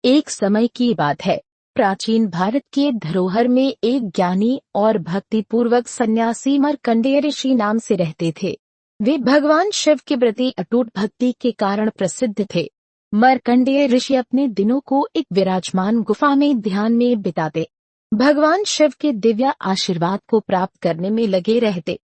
एक समय की बात है। प्राचीन भारत के धरोहर में एक ज्ञानी और भक्तिपूर्वक सन्यासी मार्कंडेय ऋषि नाम से रहते थे। वे भगवान शिव के प्रति अटूट भक्ति के कारण प्रसिद्ध थे। मार्कंडेय ऋषि अपने दिनों को एक विराजमान गुफा में ध्यान में बिताते, भगवान शिव के दिव्य आशीर्वाद को प्राप्त करने में लगे रहते।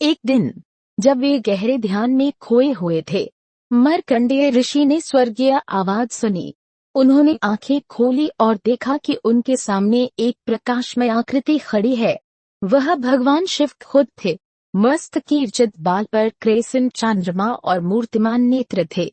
एक दिन जब वे गहरे ध्यान में खोए हुए थे, मार्कंडेय ऋषि ने स्वर्गीय आवाज सुनी। उन्होंने आंखें खोली और देखा कि उनके सामने एक प्रकाशमय आकृति खड़ी है। वह भगवान शिव खुद थे। मस्त कीर्चित बाल पर क्रेसेंट चंद्रमा और मूर्तिमान नेत्र थे।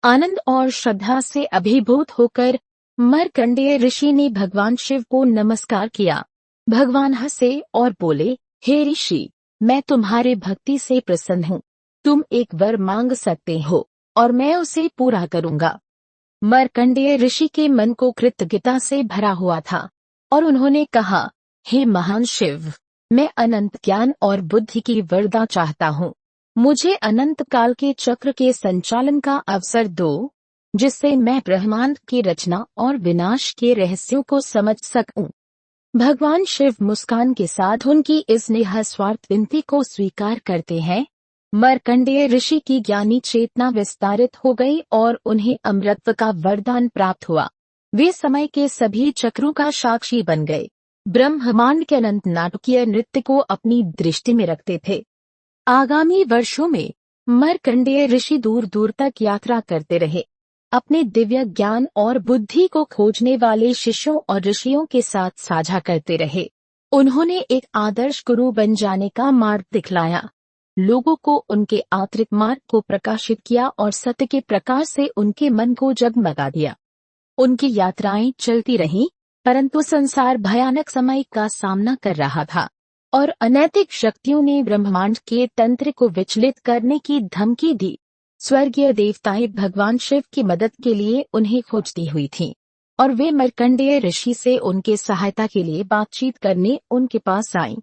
आनंद और श्रद्धा से अभिभूत होकर मार्कंडेय ऋषि ने भगवान शिव को नमस्कार किया। भगवान हंसे और बोले, हे ऋषि, मैं तुम्हारे भक्ति से प्रसन्न हूँ। तुम एक वर मांग सकते हो और मैं उसे पूरा करूँगा। मार्कंडेय ऋषि के मन को कृतज्ञता से भरा हुआ था और उन्होंने कहा, हे महान शिव, मैं अनंत ज्ञान और बुद्धि की वरदा चाहता हूँ। मुझे अनंत काल के चक्र के संचालन का अवसर दो, जिससे मैं ब्रह्मांड की रचना और विनाश के रहस्यों को समझ सकूं। भगवान शिव मुस्कान के साथ उनकी इस निःस्वार्थ विनती को स्वीकार करते हैं। मार्कंडेय ऋषि की ज्ञानी चेतना विस्तारित हो गई और उन्हें अमृतत्व का वरदान प्राप्त हुआ। वे समय के सभी चक्रों का साक्षी बन गए, ब्रह्मांड के अनंत नाटकीय नृत्य को अपनी दृष्टि में रखते थे। आगामी वर्षों में मार्कंडेय ऋषि दूर दूर तक यात्रा करते रहे, अपने दिव्य ज्ञान और बुद्धि को खोजने वाले शिष्यों और ऋषियों के साथ साझा करते रहे। उन्होंने एक आदर्श गुरु बन जाने का मार्ग दिखलाया, लोगों को उनके आंतरिक मार्ग को प्रकाशित किया और सत्य के प्रकाश से उनके मन को जगमगा दिया। उनकी यात्राएं चलती रहीं, परंतु संसार भयानक समय का सामना कर रहा था और अनैतिक शक्तियों ने ब्रह्मांड के तंत्र को विचलित करने की धमकी दी। स्वर्गीय देवताएं भगवान शिव की मदद के लिए उन्हें खोजती हुई थीं और वे मार्कंडेय ऋषि से उनके सहायता के लिए बातचीत करने उनके पास आईं।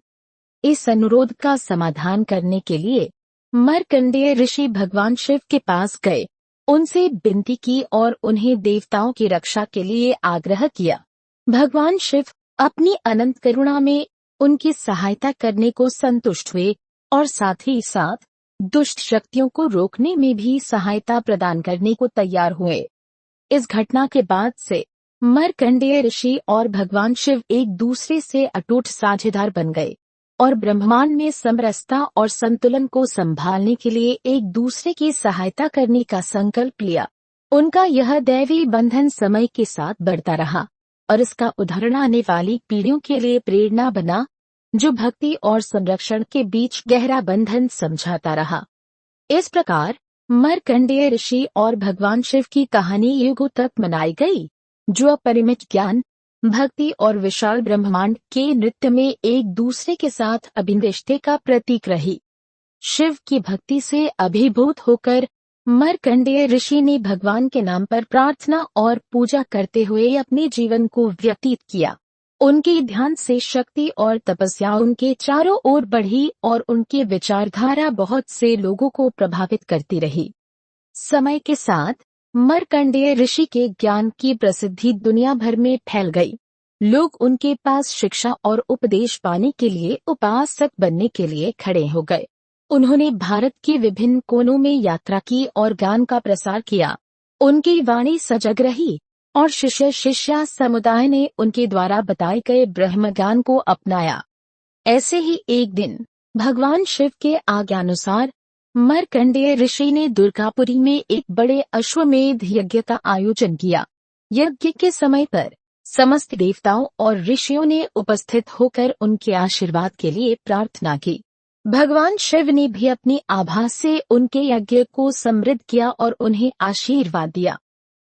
इस अनुरोध का समाधान करने के लिए मार्कंडेय ऋषि भगवान शिव के पास गए, उनसे विनती की और उन्हें देवताओं की रक्षा के लिए आग्रह किया। भगवान शिव अपनी अनंत करुणा में उनकी सहायता करने को संतुष्ट हुए और साथ ही साथ दुष्ट शक्तियों को रोकने में भी सहायता प्रदान करने को तैयार हुए। इस घटना के बाद से मार्कंडेय ऋषि और भगवान शिव एक दूसरे से अटूट साझेदार बन गए और ब्रह्मांड में समरसता और संतुलन को संभालने के लिए एक दूसरे की सहायता करने का संकल्प लिया। उनका यह दैवी बंधन समय के साथ बढ़ता रहा और इसका उदाहरण आने वाली पीढ़ियों के लिए प्रेरणा बना, जो भक्ति और संरक्षण के बीच गहरा बंधन समझाता रहा। इस प्रकार मार्कंडेय ऋषि और भगवान शिव की कहानी युगों तक मनाई गई, जो अपरिमित ज्ञान, भक्ति और विशाल ब्रह्मांड के नृत्य में एक दूसरे के साथ अभिन्न रिश्ते का प्रतीक रही। शिव की भक्ति से अभिभूत होकर मार्कंडेय ऋषि ने भगवान के नाम पर प्रार्थना और पूजा करते हुए अपने जीवन को व्यतीत किया। उनके ध्यान से शक्ति और तपस्या उनके चारों ओर बढ़ी और उनकी विचारधारा बहुत से लोगों को प्रभावित करती रही। समय के साथ मार्कंडेय ऋषि के ज्ञान की प्रसिद्धि दुनिया भर में फैल गई। लोग उनके पास शिक्षा और उपदेश पाने के लिए उपासक बनने के लिए खड़े हो गए। उन्होंने भारत के विभिन्न कोनों में यात्रा की और ज्ञान का प्रसार किया। उनकी वाणी सजग रही और शिष्य शिष्या समुदाय ने उनके द्वारा बताए गए ब्रह्म ज्ञान को अपनाया। ऐसे ही एक दिन भगवान शिव के आज्ञानुसार मार्कंडेय ऋषि ने दुर्गापुरी में एक बड़े अश्वमेध यज्ञ का आयोजन किया। यज्ञ के समय पर समस्त देवताओं और ऋषियों ने उपस्थित होकर उनके आशीर्वाद के लिए प्रार्थना की। भगवान शिव ने भी अपनी आभा से उनके यज्ञ को समृद्ध किया और उन्हें आशीर्वाद दिया।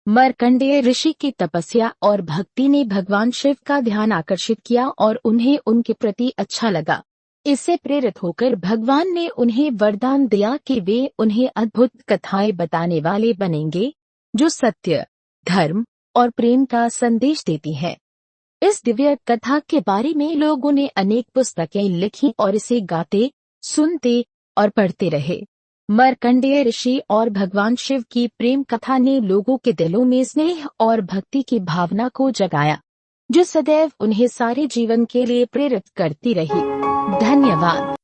मार्कंडेय ऋषि की तपस्या और भक्ति ने भगवान शिव का ध्यान आकर्षित किया और उन्हें उनके प्रति अच्छा लगा। इससे प्रेरित होकर भगवान ने उन्हें वरदान दिया कि वे उन्हें अद्भुत कथाएं बताने वाले बनेंगे, जो सत्य, धर्म और प्रेम का संदेश देती हैं। इस दिव्य कथा के बारे में लोगों ने अनेक पुस्तकें लिखी और इसे गाते, सुनते और पढ़ते रहे। मार्कंडेय ऋषि और भगवान शिव की प्रेम कथा ने लोगों के दिलों में स्नेह और भक्ति की भावना को जगाया, जो सदैव उन्हें सारे जीवन के लिए प्रेरित करती रही। धन्यवाद।